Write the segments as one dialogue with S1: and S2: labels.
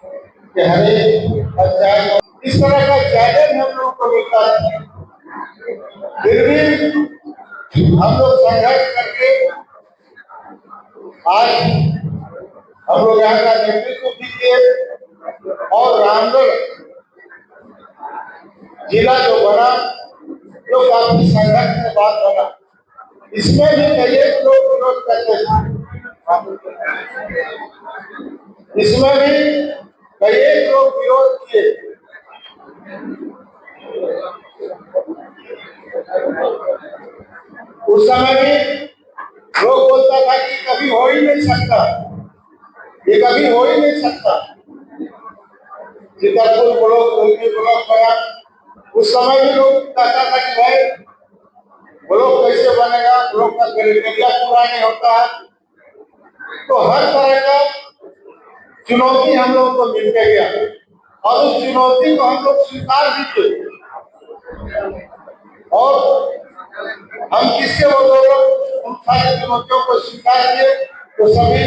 S1: कि हमें पंचायत इस तरह का चैलेंज हम लोग को मिलता है, फिर भी हम लोग संघर्ष करके आज हम लोग यहाँ का नेतृत्व भी किए और रामगढ़ जिला जो बना जो काफी संघर्ष के बाद बना, इसमें भी कई लोग विरोध करते थे, इसमें भी कई लोग विरोध किए। उस समय भी लोग बोलता था कि कभी हो ही नहीं सकता, ये कभी हो ही नहीं सकता। चितरपुर ब्लॉक बना, उस समय भी लोग कहता था कि भाई ब्लॉक कैसे बनेगा, ब्लॉक का क्राइटेरिया पूरा नहीं होता है। तो हर तरह का चुनौती हम लोगों को मिलते गया और उस चुनौती को हम लोग स्वीकार भी किए और हम किसके बदौलत उन सारी चुनौतियों को स्वीकार किए। तो सभी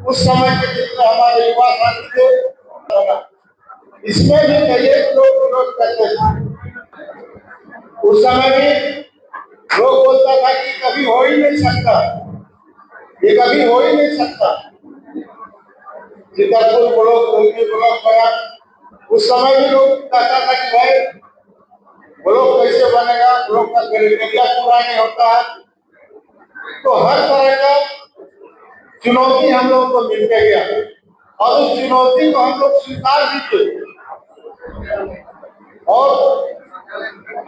S1: उस समय के जितने हमारे युवा साथी थे, इसमें भी कई लोग विरोध करते थे। उस समय भी लोग बोलता था कि कभी हो ही नहीं सकता, ये कभी हो ही नहीं सकता। चितरपुर ब्लॉक बना, उस समय भी लोग कहता था कि भाई ब्लॉक कैसे बनेगा, ब्लॉक का क्राइटेरिया पूरा नहीं होता है। तो हर तरह का चुनौती हम लोगों को मिलते गया और उस चुनौती को हम लोग स्वीकार भी किए और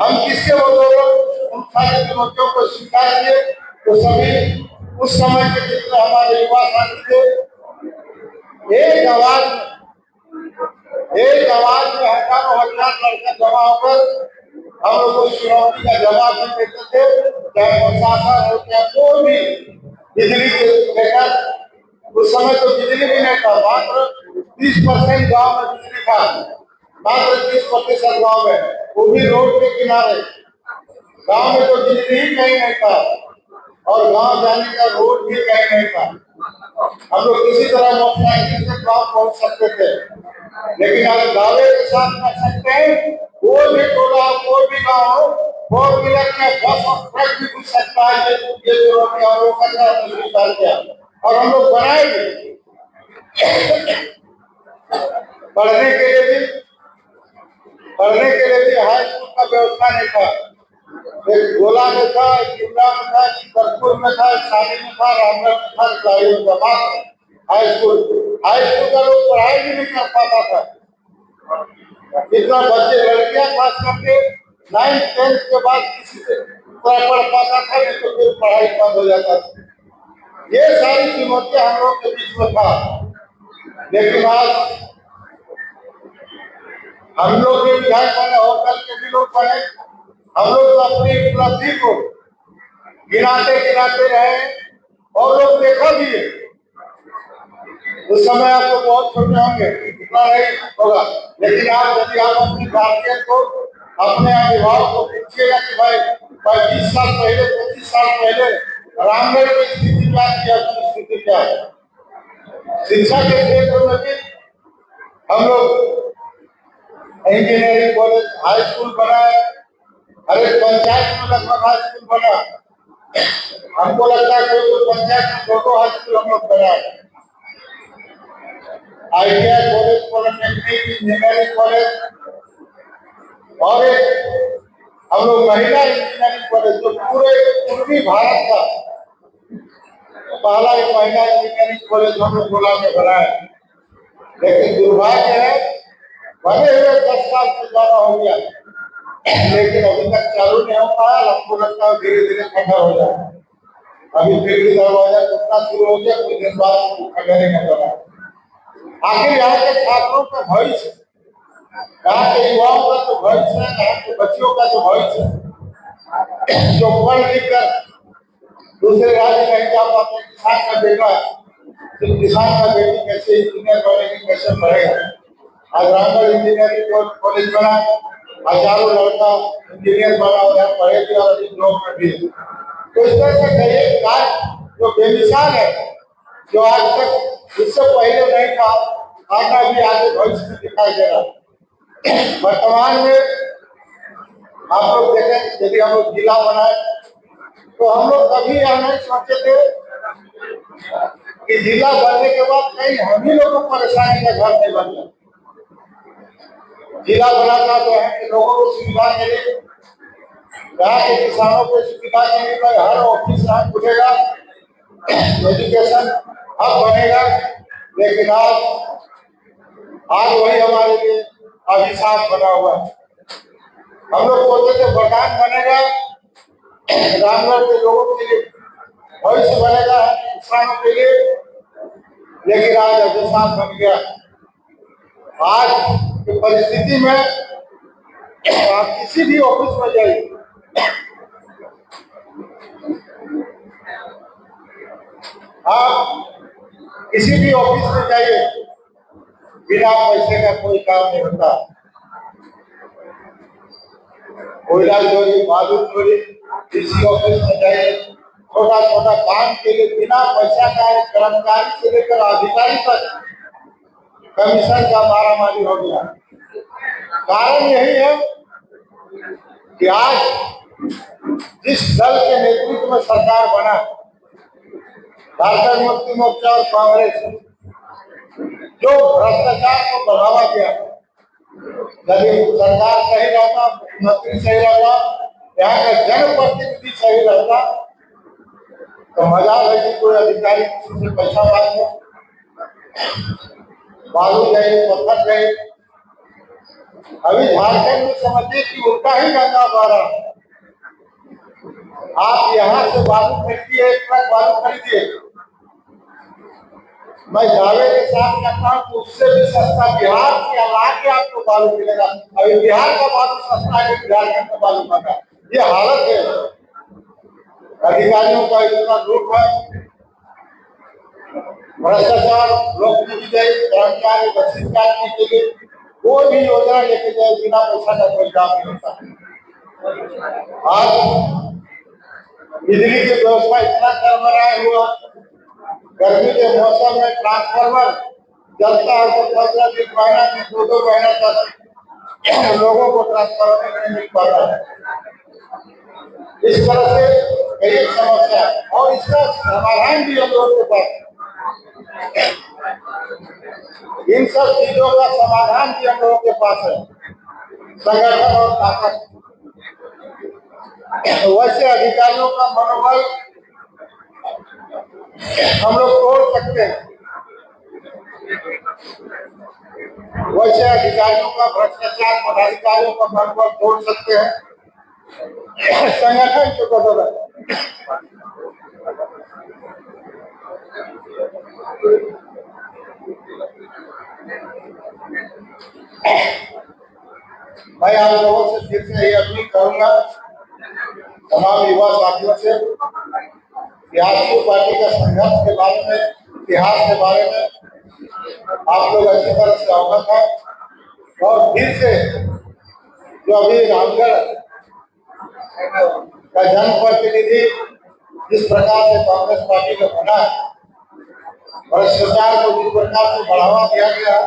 S1: हम किसके बदौलत उन सारी चुनौतियों को स्वीकार किए। तो सभी उस समय के जितने हमारे युवा साथी थे, एक आवाज में हजारों हजार लड़का जमा होकर हम लोग उस चुनौती का जवाब भी देते थे, चाहे प्रशासन हो चाहे कोई भी। बिजली के लेकर उस समय तो बिजली भी नहीं था, मात्र 30% गाँव में बिजली था, मात्र 30% गाँव में, वो भी रोड के किनारे। गांव में तो बिजली ही कहीं नहीं था और गांव जाने का रोड भी कहीं नहीं था। हम लोग किसी तरह मोटरसाइकिल से गांव पहुंच सकते थे, लेकिन अब दावे के साथ कर सकते हैं कोई भी टोला कोई भी गाँव 4 व्हीलर में बस और ट्रक भी घुस सकता है। ये चुनौती हम लोग का स्वीकार किया और हम लोग बनाएंगे। पढ़ने के लिए भी हाई स्कूल का व्यवस्था नहीं था। एक गोला में था, एक शिमला में था, चितरपुर में था, शादी में था, रामगढ़ में था, इकलाई में था। हाई स्कूल का लोग पढ़ाई भी नहीं कर पाता था। इतना बच्चे लड़कियां खास करके 9th 10th के बाद किसी से पढ़ पाता था, नहीं तो फिर पढ़ाई बंद हो जाता था। ये सारी चुनौतियां हम लोग के बीच में था, लेकिन आज हम लोग भी विधायक बने और कल के भी लोग बने, हम लोग तो अपनी उपलब्धि को गिनाते रहे और लोग देखा भी है। उस समय आपको बहुत छोटे होंगे, इतना नहीं होगा, लेकिन आप यदि आप अपनी गार्जियन को अपने अभिभावक को पूछिएगा कि भाई 20 साल पहले 25 साल पहले रामगढ़ की स्थिति क्या थी, अपनी स्थिति क्या है। शिक्षा के क्षेत्र में भी हम लोग इंजीनियरिंग कॉलेज हाई स्कूल बनाए, हर एक पंचायत में लगभग हाई स्कूल बना। हमको लगता है कोई पंचायत में 2 हाई स्कूल हम लोग बनाए। ITI college, polytechnic, engineering college और एक हम लोग महिला इंजीनियरिंग कॉलेज जो पूरे पूर्वी भारत का पहला एक महिला इंजीनियरिंग कॉलेज हम लोग गोला में बनाए। लेकिन दुर्भाग्य है बने हुए 10 साल से ज्यादा हो गया, लेकिन अभी तक चालू नहीं हो पाया। हमको लगता है धीरे धीरे खड़ा हो जाए। अभी फिर भी दरवाजा टूटना शुरू हो गया, कुछ दिन बाद खड़ा नहीं नजर आया। आखिर यहाँ के छात्रों का भविष्य, यहाँ के युवाओं का जो भविष्य है, यहाँ के बच्चों का जो भविष्य है, जो पढ़ लिख कर दूसरे राज्य में जा पाते, किसान का बेटा किसान का बेटी कैसे इंजीनियर बनेगी, कैसे पढ़ेगा। आज रामगढ़ इंजीनियरिंग कॉलेज बना, हजारों लड़का इंजीनियर बना और यहाँ पढ़े भी और अभी जॉब में भी। तो इस तरह से कई कार्य जो बेमिसाल है, जो आज तक इससे पहले नहीं था, आना भी आगे भविष्य में दिखाई दे रहा है। वर्तमान में आप लोग देखें, यदि हम लोग जिला बनाए तो हम लोग कभी यह नहीं सोचे थे कि जिला बनने के बाद कहीं हम ही लोगों को परेशानी का घर नहीं बन जाए। जिला बनाना जो है कि लोगों को सुविधा मिले, यहाँ के किसानों को सुविधा मिले, हर ऑफिस यहाँ खुलेगा, एजुकेशन हब बनेगा। लेकिन आज वही हमारे लिए अभिशाप बना हुआ है। हम लोग सोचे थे वरदान बनेगा, रामगढ़ के लोगों के लिए भविष्य बनेगा, किसानों के लिए, लेकिन आज अभिशाप बन गया। आज की परिस्थिति में आप किसी भी ऑफिस में जाइए, आप किसी भी ऑफिस में जाइए, बिना पैसे का कोई काम नहीं होता। कोयला चोरी, बालू चोरी, किसी ऑफिस में जाइए, छोटा छोटा काम के लिए बिना पैसा का कर्मचारी से लेकर अधिकारी तक कमीशन का मारामारी हो गया। कारण यही है कि आज जिस दल के नेतृत्व में सरकार बना, झारखंड मुक्ति मोर्चा और कांग्रेस, जो भ्रष्टाचार को बढ़ावा दिया, यदि सरकार सही रहता, मुख्यमंत्री सही रहता, यहाँ का जनप्रतिनिधि सही रहता, तो मजा है कोई अधिकारी किसी से पैसा मांगे, बालू गए, पत्थर गए। अभी झारखंड में समझिए कि उल्टा ही गंगा बह रहा है। आप यहाँ से बालू खरीदिए, एक ट्रक बालू खरीदिए, मैं दावे के साथ कहता हूँ तो उससे भी सस्ता बिहार के अलावा आपको बालू मिलेगा। अभी बिहार का बालू सस्ता है, झारखंड का बालू महंगा। ये हालत है। अधिकारियों का इतना लूट है, भ्रष्टाचार, लोकनिधि कर्मचारी रसीद काटने के लिए कोई भी योजना लेके जाए, बिना पैसा का कोई काम नहीं होता। आज बिजली की व्यवस्था इतना सरबराह हुआ, गर्मी के मौसम में ट्रांसफार्मर जलता है तो 15 दिन, महीना दिन, 2 महीना तक लोगों को ट्रांसफार्मर नहीं मिल पाता है। इस तरह से कई समस्या, और इसका समाधान भी हम लोगों के पास, इन सब चीजों का समाधान भी हम लोगों के पास है, संगठन और ताकत। वैसे अधिकारियों का मनोबल हम लोग तोड़ सकते हैं, वैसे अधिकारियों का भ्रष्टाचार, पदाधिकारियों का मनोबल तोड़ सकते हैं संगठन के बदौलत। मैं आप लोगों से फिर से ये अपील करूंगा, तमाम युवा साथियों से, सियासी पार्टी का संघर्ष के बारे में, इतिहास के बारे में आप लोग अच्छी तरह से अवगत हैं। और फिर से जो अभी रामगढ़ का जनप्रतिनिधि जिस प्रकार से कांग्रेस पार्टी का बना, भ्रष्टाचार को जिस प्रकार से बढ़ावा दिया गया,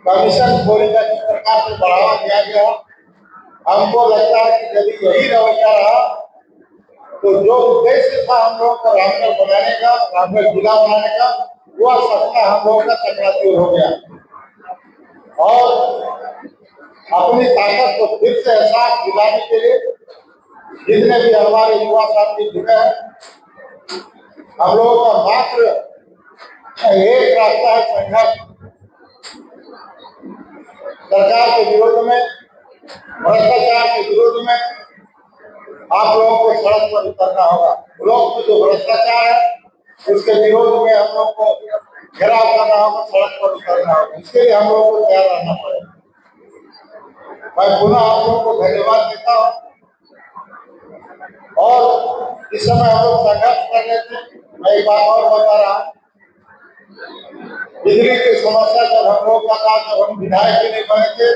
S1: कमीशन खोरी का जिस प्रकार से बढ़ावा दिया गया, हमको लगता है कि यदि यही रवैया रहा तो जो उद्देश्य था हम लोगों का रामगढ़ बनाने का, रामगढ़ जिला बनाने का, वह सपना हम लोगों का चकनाचूर हो गया। और अपनी ताकत को फिर से एहसास दिलाने के लिए जितने भी हमारे युवा साथी जुड़े हैं, हम लोगों का मात्र एक रास्ता है, संघर्ष। सरकार के विरोध में, भ्रष्टाचार के विरोध में आप लोगों को सड़क पर उतरना होगा। ब्लॉक में जो भ्रष्टाचार है उसके विरोध में हम लोग को घेराव करना होगा, सड़क पर उतरना होगा। इसके लिए हम लोगों को तैयार रहना पड़ेगा। मैं पुनः आप लोगों को धन्यवाद देता हूँ। और इस समय हम लोग संघर्ष कर रहे थे, मैं एक बात और बता रहा हूँ, बिजली की समस्या जब हम लोग का था, जब हम विधायक भी नहीं बने थे,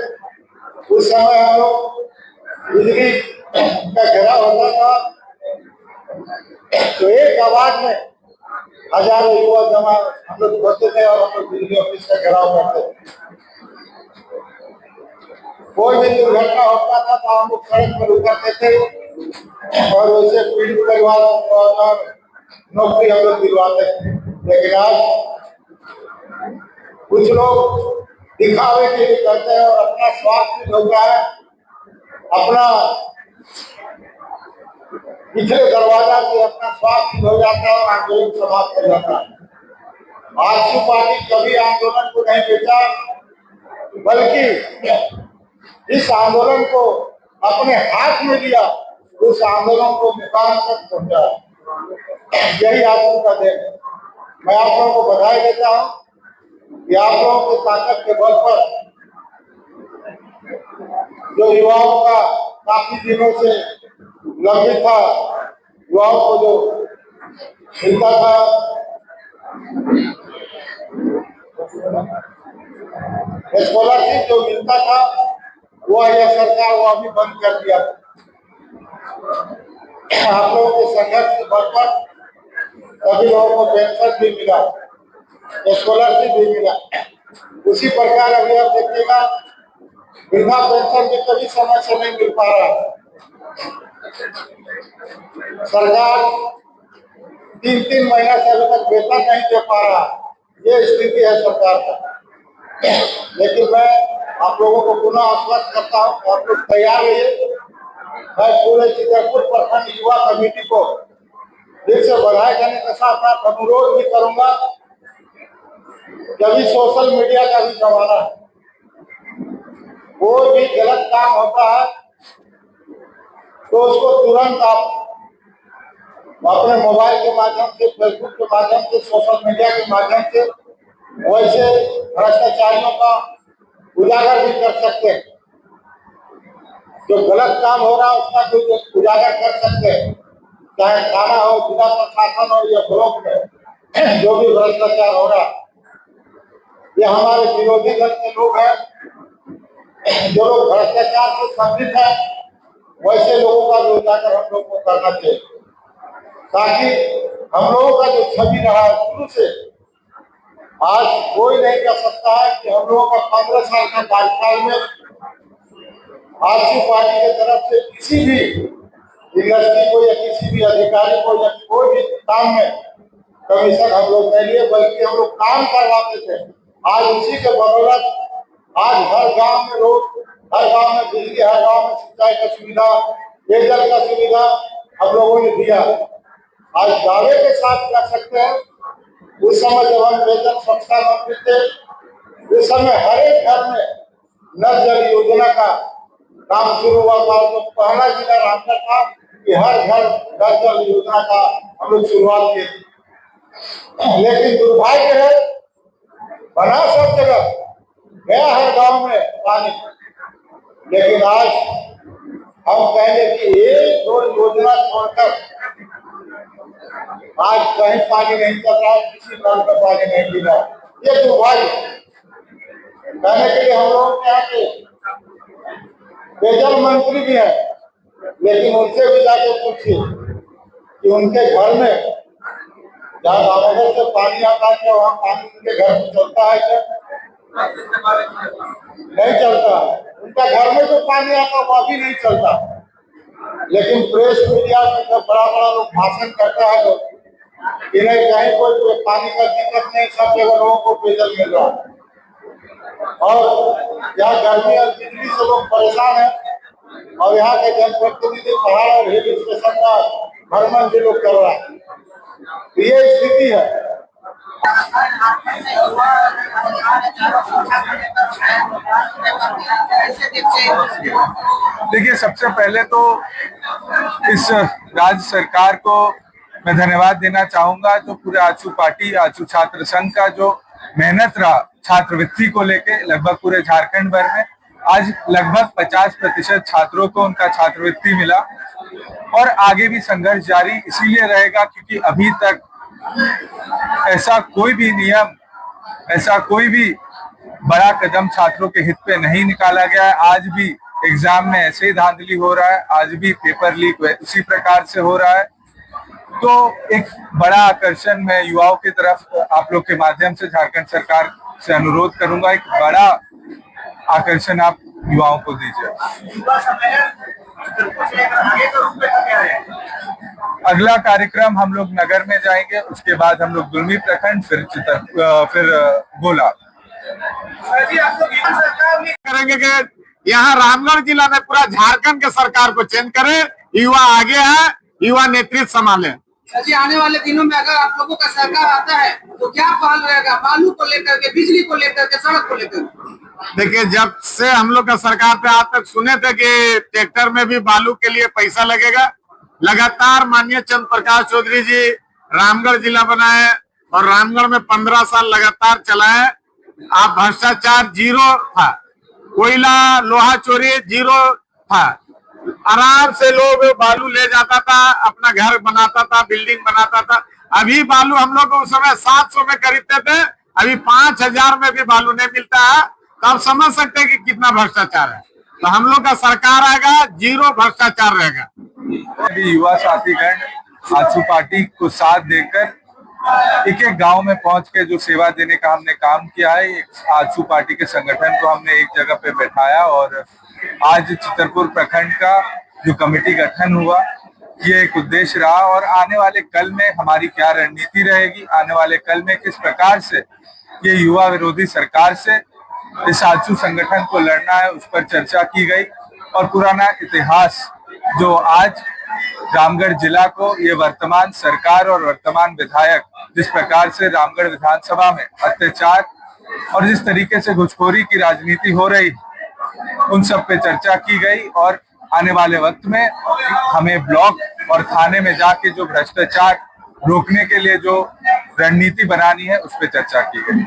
S1: उस समय हम लोग बिजली का घेराव होता था तो एक आवाज में हजारों युवा जमा हम लोग होते थे और हम लोग बिजली ऑफिस का घेराव करते थे। कोई भी दुर्घटना होता था तो हम लोग सड़क पर उतरते थे और वैसे पीड़ित परिवारों को नौकरी हम लोग दिलवाते थे। लेकिन आज कुछ लोग दिखावे के लिए करते हैं और अपना स्वार्थ भी होता है, अपना पिछले दरवाजा से अपना स्वार्थ हो जाता है और आंदोलन समाप्त हो जाता है। आजसू पार्टी कभी आंदोलन को नहीं बेचा, बल्कि इस आंदोलन को अपने हाथ में लिया, उस आंदोलन को मुकाम तक पहुंचा। यही आजसू का दिन। मैं आप लोगों को बधाई देता हूं कि आप लोगों की ताकत के बल पर जो युवाओं का काफी दिनों से लंबित था, युवाओं को जो मिलता था स्कॉलरशिप जो मिलता था, वह यह सरकार वो अभी बंद कर दिया। आप लोगों के संघर्ष के बल पर सभी लोगों को पेंशन भी मिला, स्कॉलरशिप भी मिला। उसी प्रकार अभी आप देखिएगा वृद्धा पेंशन भी कभी समय से नहीं मिल पा रहा है। सरकार 3-3 महीना से अभी तक वेतन नहीं दे पा रहा, ये स्थिति है सरकार का। लेकिन मैं आप लोगों को पुनः आश्वस्त करता हूँ, आप लोग तैयार रहिए। मैं पूरे चित्रकूट प्रखंड युवा कमेटी को फिर से बढ़ाए जाने के साथ साथ अनुरोध भी करूंगा कि अभी सोशल मीडिया का भी जमाना है, कोई भी गलत काम होता है तो उसको तुरंत आप अपने मोबाइल के माध्यम से, फेसबुक के माध्यम से, सोशल मीडिया के माध्यम से वैसे भ्रष्टाचारियों का उजागर भी कर सकते हैं। जो गलत काम हो रहा है उसका भी उजागर कर सकते हैं, चाहे थाना हो, जिला प्रशासन हो या ब्लॉक में जो भी भ्रष्टाचार हो रहा है। ये हमारे विरोधी दल के लोग हैं, जो लोग भ्रष्टाचार से संबंधित है, वैसे लोगों का भी उजागर हम लोग को करना चाहिए, ताकि हम लोगों का जो छवि रहा है शुरू से, आज कोई नहीं कह सकता है कि हम लोगों का 15 साल का कार्यकाल में आजसू पार्टी की तरफ से किसी भी इंडस्ट्री को या किसी भी अधिकारी को या कोई भी काम में कमीशन हम लोग नहीं लिए, बल्कि हम लोग काम करवाते थे। आज उसी के बदौलत आज हर गांव में रोड, हर गांव में बिजली, हर गांव में सिंचाई का सुविधा, पेयजल का सुविधा हम लोगों ने दिया। आज दावे के साथ कह सकते हैं, उस समय जब हम पेयजल स्वच्छता मंत्री थे, उस समय हर एक घर में नल जल योजना का काम शुरू हुआ था। तो पहला जिला रामगढ़ था कि हर घर नल जल योजना का हम लोग शुरुआत किए। लेकिन दुर्भाग्य है, बना सब जगह, गया हर गांव में पानी, लेकिन आज हम कहेंगे कि एक दो योजना छोड़कर आज कहीं पानी नहीं चल रहा, किसी नल में पानी नहीं मिल रहा। ये दुर्भाग्य कहने के लिए हम लोग के यहाँ के पेयजल मंत्री भी है, लेकिन उनसे भी जाके पूछिए कि उनके घर में जहाँ दामोदर से पानी आता है, वहाँ पानी उनके घर में चलता है क्या? नहीं चलता। उनका घर में जो पानी आता है वह भी नहीं चलता। लेकिन प्रेस मीडिया में जब बड़ा बड़ा लोग भाषण करता है तो कि नहीं, कहीं कोई पानी का दिक्कत नहीं, सब जगह लोगों को पेयजल मिल रहा है। और यहाँ गर्मी और बिजली से लोग परेशान है, और यहाँ के जनप्रतिनिधि पहाड़ और हिल स्टेशन का भ्रमण भी लोग कर रहा है। ये स्थिति है।
S2: देखिए, सबसे पहले तो इस राज्य सरकार को मैं धन्यवाद देना चाहूंगा, जो पूरे आजसू पार्टी, आजसू छात्र संघ का जो मेहनत रहा छात्रवृत्ति को लेके, लगभग पूरे झारखंड भर में आज लगभग 50% छात्रों को उनका छात्रवृत्ति मिला। और आगे भी संघर्ष जारी इसीलिए रहेगा क्योंकि अभी तक ऐसा कोई भी नियम, ऐसा कोई भी बड़ा कदम छात्रों के हित पे नहीं निकाला गया है। आज भी एग्जाम में ऐसे ही धांधली हो रहा है, आज भी पेपर लीक उसी प्रकार से हो रहा है। तो एक बड़ा आकर्षण मैं युवाओं की तरफ आप लोग के माध्यम से झारखंड सरकार से अनुरोध करूंगा, एक बड़ा आकर्षण आप युवाओं को दीजिए। अगला कार्यक्रम हम लोग नगर में जाएंगे, उसके बाद हम लोग दुलमी प्रखंड, फिर गोला।
S3: जी, आप लोग करेंगे कि यहाँ रामगढ़ जिला में पूरा झारखंड के सरकार को चेंज करे, युवा आगे है, युवा नेतृत्व संभाले।
S4: जी, आने वाले दिनों में अगर आप लोगों का सरकार आता है तो क्या पहल रहेगा, बालू को लेकर के, बिजली को लेकर के, सड़क को लेकर?
S3: देखिए, जब से हम लोग का सरकार पे आज तक सुने थे कि ट्रैक्टर में भी बालू के लिए पैसा लगेगा, लगातार माननीय चंद्र प्रकाश चौधरी जी रामगढ़ जिला बनाए और रामगढ़ में 15 साल लगातार चलाए। आप भ्रष्टाचार जीरो था, कोयला लोहा चोरी जीरो था, आराम से लोग बालू ले जाता था, अपना घर बनाता था, बिल्डिंग बनाता था। अभी बालू हम लोग उस समय 700 में खरीदते थे, अभी 5000 में भी बालू नहीं मिलता है। तो आप समझ सकते हैं कि कितना भ्रष्टाचार है। तो हम लोग का सरकार आएगा, जीरो भ्रष्टाचार रहेगा।
S2: युवा साथीगण आजसू पार्टी को साथ देकर एक एक गांव में पहुंच के जो सेवा देने का हमने काम किया है, आजसू पार्टी के संगठन को हमने एक जगह पे बैठाया और आज चितरपुर प्रखंड का जो कमेटी गठन हुआ, ये एक उद्देश्य रहा। और आने वाले कल में हमारी क्या रणनीति रहेगी, आने वाले कल में किस प्रकार से ये युवा विरोधी सरकार से इस आजसू संगठन को लड़ना है, उस पर चर्चा की गई। और पुराना इतिहास जो आज रामगढ़ जिला को, ये वर्तमान सरकार और वर्तमान विधायक जिस प्रकार से रामगढ़ विधानसभा में अत्याचार और जिस तरीके से घुसखोरी की राजनीति हो रही, उन सब पे चर्चा की गई। और आने वाले वक्त में हमें ब्लॉक और थाने में जाके जो भ्रष्टाचार रोकने के लिए जो रणनीति बनानी है, उस पर चर्चा की गई।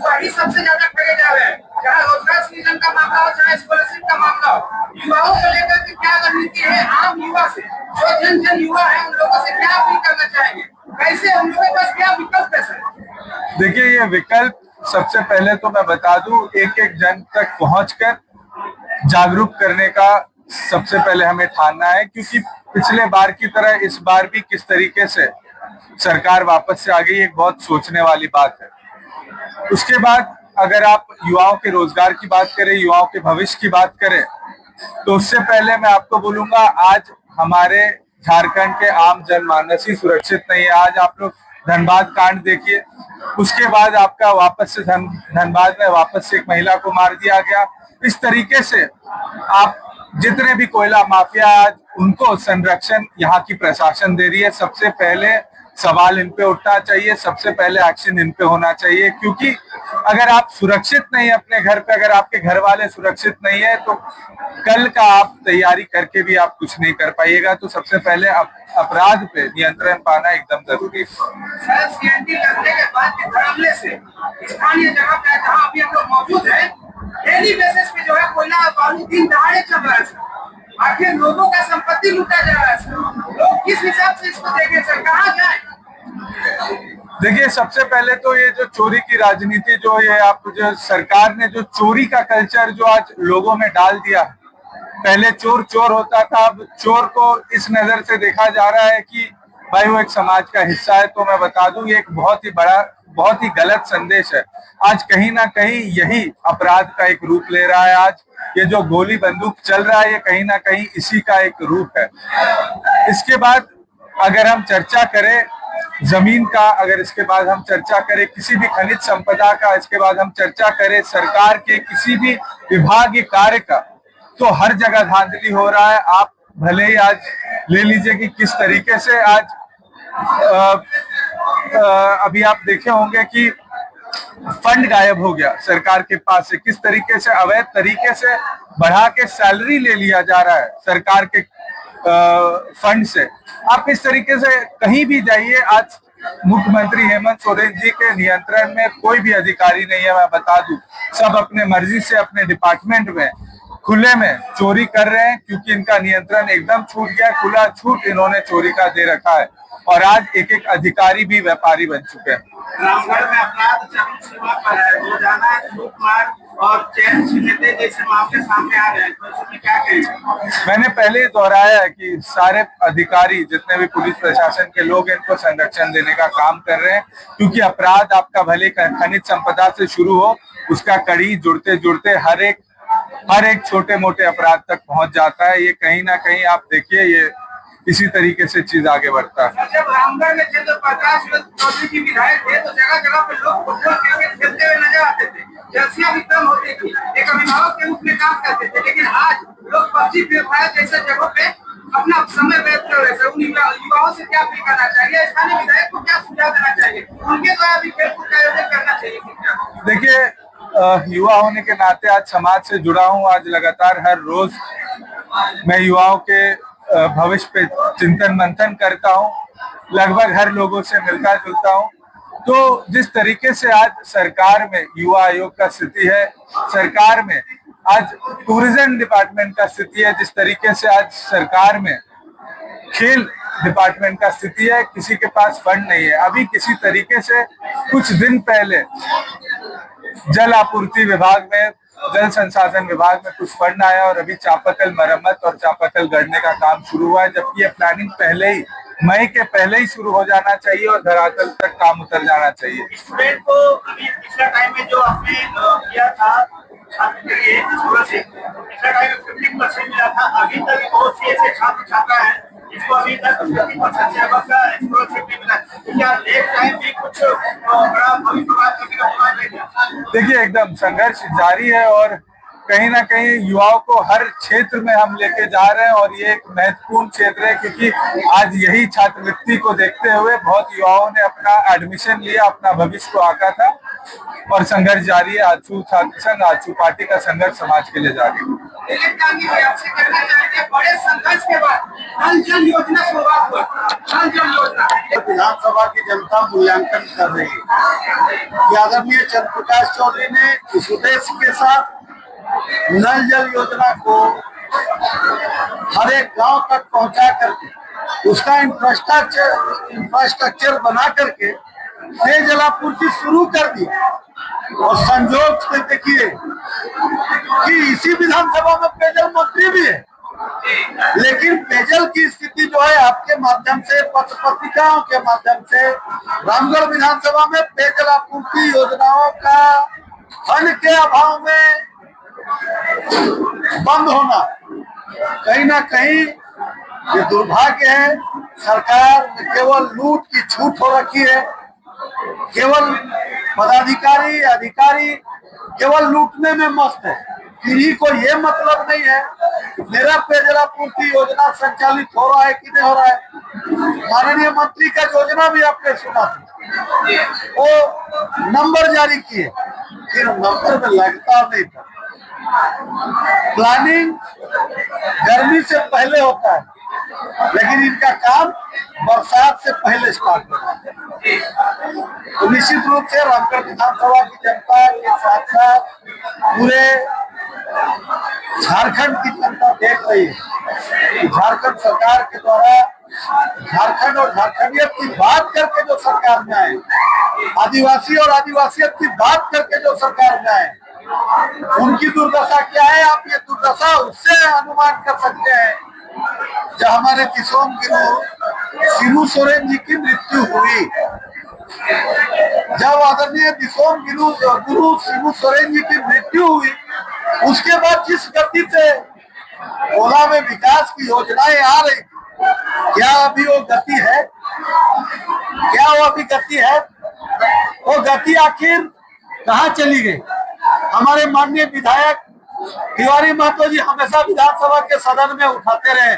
S4: वही सबसे ज्यादा ठगे जा रहे हैं, चाहे रोजगार सृजन का मामला हो, चाहे स्कॉलरशिप का मामला हो। युवाओं को लेकर के क्या रणनीति है? आम युवा से, जो जन युवा है, उन लोगों से क्या अपील करना चाहेंगे? कैसे हम लोगों के पास क्या विकल्प है सर?
S2: देखिए, ये विकल्प सबसे पहले तो मैं बता दूं, एक एक जन तक पहुंचकर जागरूक करने का सबसे पहले हमें ठानना है, क्योंकि पिछले बार की तरह इस बार भी किस तरीके से सरकार वापस से आ गई, एक बहुत सोचने वाली बात है। उसके बाद अगर आप युवाओं के रोजगार की बात करें, युवाओं के भविष्य की बात करें, तो उससे पहले मैं आपको बोलूंगा, आज हमारे झारखंड के आम जनमानस ही सुरक्षित नहीं है। आज आप लोग धनबाद कांड देखिए, उसके बाद आपका वापस से धनबाद में वापस से एक महिला को मार दिया गया। इस तरीके से आप जितने भी कोयला माफिया, आज उनको संरक्षण यहाँ की प्रशासन दे रही है। सबसे पहले सवाल इन पे उठना चाहिए, सबसे पहले एक्शन इन पे होना चाहिए, क्योंकि अगर आप सुरक्षित नहीं है अपने घर पे, अगर आपके घर वाले सुरक्षित नहीं है, तो कल का आप तैयारी करके भी आप कुछ नहीं कर पाइएगा। तो सबसे पहले अपराध पे नियंत्रण पाना एकदम जरूरी है।
S4: सीएनटी लगने के बाद के मामले से स्थानीय जगह पे जहाँ अभी हम लोग मौजूद है, डेली बेसिस पे जो है कोयला बालू दिन दहाड़े चल रहा है सर। आखिर लोगों का संपत्ति लूटा जा रहा है सर, लोग किस हिसाब से इसको देखें सर, कहाँ जाए?
S2: देखिए, सबसे पहले तो ये जो चोरी की राजनीति, जो ये आप जो सरकार ने जो चोरी का कल्चर जो आज लोगों में डाल दिया, पहले चोर चोर होता था, अब चोर को इस नजर से देखा जा रहा है कि भाई वो एक समाज का हिस्सा है। तो मैं बता दूं, ये एक बहुत ही बड़ा, बहुत ही गलत संदेश है। आज कहीं ना कहीं यही अपराध का एक रूप ले रहा है। आज ये जो गोली बंदूक चल रहा है, ये कहीं ना कहीं इसी का एक रूप है। इसके बाद अगर हम चर्चा करें जमीन का, अगर इसके बाद हम चर्चा करें किसी भी खनिज संपदा का, इसके बाद हम चर्चा करें सरकार के किसी भी विभागीय कार्य का, तो हर जगह धांधली हो रहा है। आप भले ही आज ले लीजिए कि किस तरीके से आज अभी आप देखे होंगे कि फंड गायब हो गया सरकार के पास से, किस तरीके से अवैध तरीके से बढ़ा के सैलरी ले लिया जा रहा है सरकार के फंड से। आप इस तरीके से कहीं भी जाइए, आज मुख्यमंत्री हेमंत सोरेन जी के नियंत्रण में कोई भी अधिकारी नहीं है। मैं बता दूं, सब अपने मर्जी से अपने डिपार्टमेंट में खुले में चोरी कर रहे हैं, क्योंकि इनका नियंत्रण एकदम छूट गया, खुला छूट इन्होंने चोरी का दे रखा है। और आज एक एक अधिकारी भी व्यापारी बन चुके हैं।
S4: रामगढ़ में अपराध चरम सीमा पर है, रोजाना लूटमार और चैन छिनते जैसे मामले सामने आ रहे हैं, तो इसमें क्या कहेंगे?
S2: मैंने पहले ही दोहराया है कि सारे अधिकारी जितने भी पुलिस प्रशासन के लोग इनको संरक्षण देने का काम कर रहे हैं, क्योंकि अपराध आपका भले खनिज संपदा से शुरू हो, उसका कड़ी जुड़ते जुड़ते हर एक छोटे मोटे अपराध तक पहुंच जाता है। ये कहीं ना कहीं आप देखिए, ये इसी तरीके से चीज आगे बढ़ता है।
S4: जब रामगढ़ में थे तो प्रकाश चौधरी जी विधायक थे, तो जगह जगह पे लोग फुटबॉल क्रिकेट खेलते हुए नजर आते थे, जर्सियां भी कम होती थी, एक अभिभावक के रूप में काम करते थे। लेकिन आज लोग पबजी फ्री फायर जैसे जगहों पे अपना समय व्यर्थ कर रहे हैं। उन युवाओं से क्या अपील करना चाहिए? स्थानीय विधायक को क्या सुझाव देना चाहिए? उनके द्वारा भी खेलकूद का आयोजन करना चाहिए क्या?
S2: देखिए, युवा होने के नाते आज समाज से जुड़ा हूँ। आज लगातार हर रोज मैं युवाओं के भविष्य पे चिंतन मंथन करता हूँ, लगभग हर लोगों से मिलता जुलता हूँ। तो जिस तरीके से आज सरकार में युवा आयोग का स्थिति है, सरकार में आज टूरिज्म डिपार्टमेंट का स्थिति है, जिस तरीके से आज सरकार में खेल डिपार्टमेंट का स्थिति है, किसी के पास फंड नहीं है। अभी किसी तरीके से कुछ दिन पहले जल आपूर्ति विभाग में, जल संसाधन विभाग में कुछ फंड आया और अभी चापाकल मरम्मत और चापाकल गढ़ने का काम शुरू हुआ है, जबकि ये प्लानिंग पहले ही मई के पहले ही शुरू हो जाना चाहिए और धरातल तक काम उतर जाना चाहिए।
S4: स्टूडेंट को अभी पिछले टाइम में जो आपने किया था छात्र के लिए स्कॉलरशिप, पिछले टाइम में 50% मिला था। अभी तक बहुत से ऐसे छात्र छात्रा है जिसको अभी तक 50% से अब का स्कॉलरशिप नहीं मिला। क्या नेक्स्ट टाइम भी कुछ बड़ा भविष्य करने का प्लान है?
S2: देखिए, एकदम संघर्ष जारी है और कहीं ना कहीं युवाओं को हर क्षेत्र में हम लेके जा रहे हैं और ये एक महत्वपूर्ण क्षेत्र है, क्योंकि आज यही छात्रवृत्ति को देखते हुए बहुत युवाओं ने अपना एडमिशन लिया, अपना भविष्य को आंका था और संघर्ष जारी है। आजसू छात्र संघ, आजसू पार्टी का संघर्ष समाज के लिए जारी है।
S4: बड़े संघर्ष के बाद नल जल योजना शुरुआत हुआ। नल जल योजना
S1: विधानसभा की जनता मूल्यांकन कर रही है कि आदरणीय चंद्र प्रकाश चौधरी ने इस उद्देश्य के साथ नल जल योजना को हर एक गांव तक पहुंचा करके उसका इंफ्रास्ट्रक्चर बना करके पेयजल आपूर्ति शुरू कर दी। और संजोग से देखिए कि इसी विधानसभा में पेयजल मंत्री भी है, लेकिन पेयजल की स्थिति जो है आपके माध्यम से, पत्र पत्रिकाओं के माध्यम से रामगढ़ विधानसभा में पेयजल आपूर्ति योजनाओं का फंड के अभाव में बंद होना कहीं ना कहीं ये दुर्भाग्य है। सरकार में केवल लूट की छूट हो रखी है, केवल पदाधिकारी अधिकारी केवल लूटने में मस्त है। किन्हीं को ये मतलब नहीं है मेरा पेयजल आपूर्ति योजना संचालित हो रहा है कि नहीं हो रहा है। माननीय मंत्री का योजना भी आपने सुना था, वो नंबर जारी किए, फिर नंबर में लगता नहीं था। प्लानिंग गर्मी से पहले होता है, लेकिन इनका काम बरसात से पहले स्टार्ट होता है। तो निश्चित रूप से रामगढ़ विधानसभा की जनता के साथ साथ पूरे झारखंड की जनता देख रही है कि झारखंड सरकार के द्वारा झारखंड और झारखंडियत की बात करके जो सरकार में आए, आदिवासी और आदिवासियत की बात करके जो सरकार में आए, उनकी दुर्दशा क्या है आप ये दुर्दशा उससे अनुमान कर सकते हैं। जब हमारे दिसोम गुरु शिबू सोरेन जी की मृत्यु हुई, जब आदरणीय दिसोम गुरु शिबू सोरेन जी की मृत्यु हुई, उसके बाद जिस गति से ओला में विकास की योजनाएं आ रही, क्या अभी वो गति है? क्या वो अभी गति है? वो गति आखिर कहाँ चली गई? हमारे माननीय विधायक तिवारी महतो जी हमेशा विधानसभा के सदन में उठाते रहे,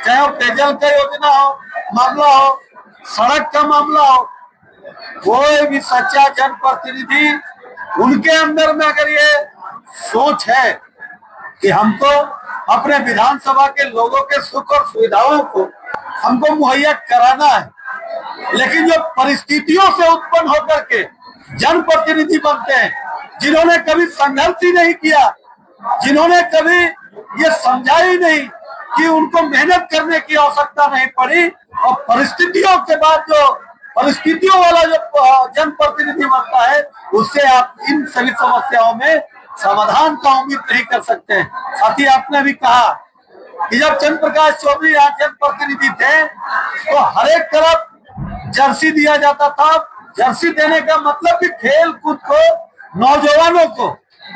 S1: चाहे वो पेयजल का योजना हो, मामला हो, सड़क का मामला हो, कोई भी सच्चा जनप्रतिनिधि उनके अंदर में अगर ये सोच है कि हमको अपने विधानसभा के लोगों के सुख और सुविधाओं को हमको मुहैया कराना है, लेकिन जो परिस्थितियों से उत्पन्न होकर के जनप्रतिनिधि बनते हैं, जिन्होंने कभी संघर्ष ही नहीं किया, जिन्होंने कभी ये समझा ही नहीं कि उनको मेहनत करने की आवश्यकता नहीं पड़ी, और परिस्थितियों के बाद जो परिस्थितियों वाला जो जनप्रतिनिधि बनता है, उससे आप इन सभी समस्याओं में
S5: समाधान का उम्मीद नहीं कर सकते हैं। साथ ही आपने भी कहा कि जब चंद्र प्रकाश चौधरी यहाँ जनप्रतिनिधि थे तो हर एक तरफ जर्सी दिया जाता था। जर्सी देने का मतलब कि खेल कूद को, नौजवानों को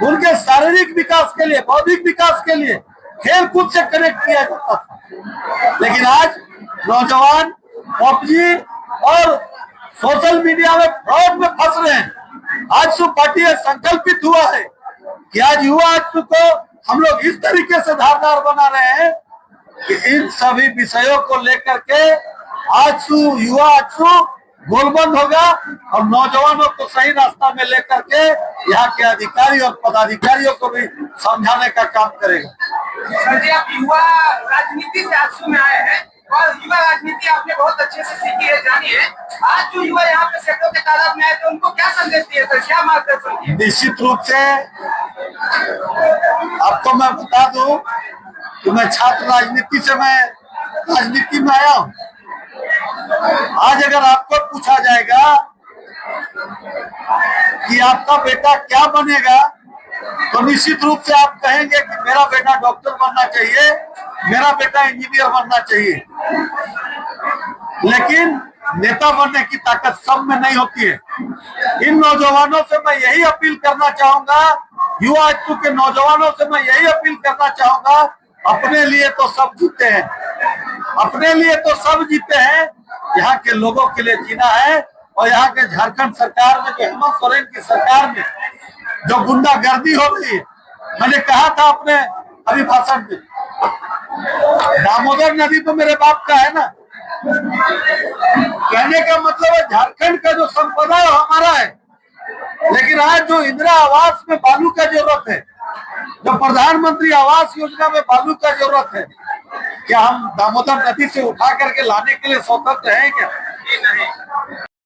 S5: उनके शारीरिक विकास के लिए, बौद्धिक विकास के लिए खेल कूद से कनेक्ट किया जाता था। लेकिन आज नौजवान पबजी और सोशल मीडिया में फ्रॉड में फंस रहे हैं। आजसू पार्टी संकल्पित हुआ है कि आज युवा आजसू को हम लोग इस तरीके से धारदार बना रहे हैं कि इन सभी विषयों को लेकर के आजसू युवा आजसू गोलबंद होगा और नौजवानों को सही रास्ता में लेकर के यहाँ के अधिकारी और पदाधिकारियों को भी समझाने का काम करेगा।
S4: सर जी, आप युवा राजनीति से आजसू में आए हैं और युवा राजनीति आपने बहुत अच्छे से सीखी है, जानी है। आज जो युवा यहाँ पे सैकड़ों के तादाद में आए थे, उनको क्या संदेश दिए सर, क्या मार्गदर्शन किया?
S5: निश्चित रूप से आपको मैं बता दूं कि मैं छात्र राजनीति से मैं राजनीति में आया हूँ। आज अगर आपको पूछा जाएगा कि आपका बेटा क्या बनेगा तो निश्चित रूप से आप कहेंगे कि मेरा बेटा डॉक्टर बनना चाहिए, मेरा बेटा इंजीनियर बनना चाहिए। लेकिन नेता बनने की ताकत सब में नहीं होती है। इन नौजवानों से मैं यही अपील करना चाहूंगा, युवा आजकल के नौजवानों से मैं यही अपील करना चाहूंगा, अपने लिए तो सब जीते हैं, अपने लिए तो सब जीते हैं। यहाँ के लोगों के लिए जीना है। और यहाँ के झारखंड सरकार में, जो हेमंत सोरेन की सरकार में जो गुंडागर्दी हो रही है, मैंने कहा था अपने अभी भाषण में, दामोदर नदी तो मेरे बाप का है ना। कहने का मतलब है झारखंड का जो संपदा है हमारा है। लेकिन आज जो इंदिरा आवास में बालू का जरूरत है, जो प्रधानमंत्री आवास योजना में बालू का जरूरत है, क्या हम दामोदर नदी से उठा करके लाने के लिए स्वतंत्र हैं क्या?
S4: नहीं।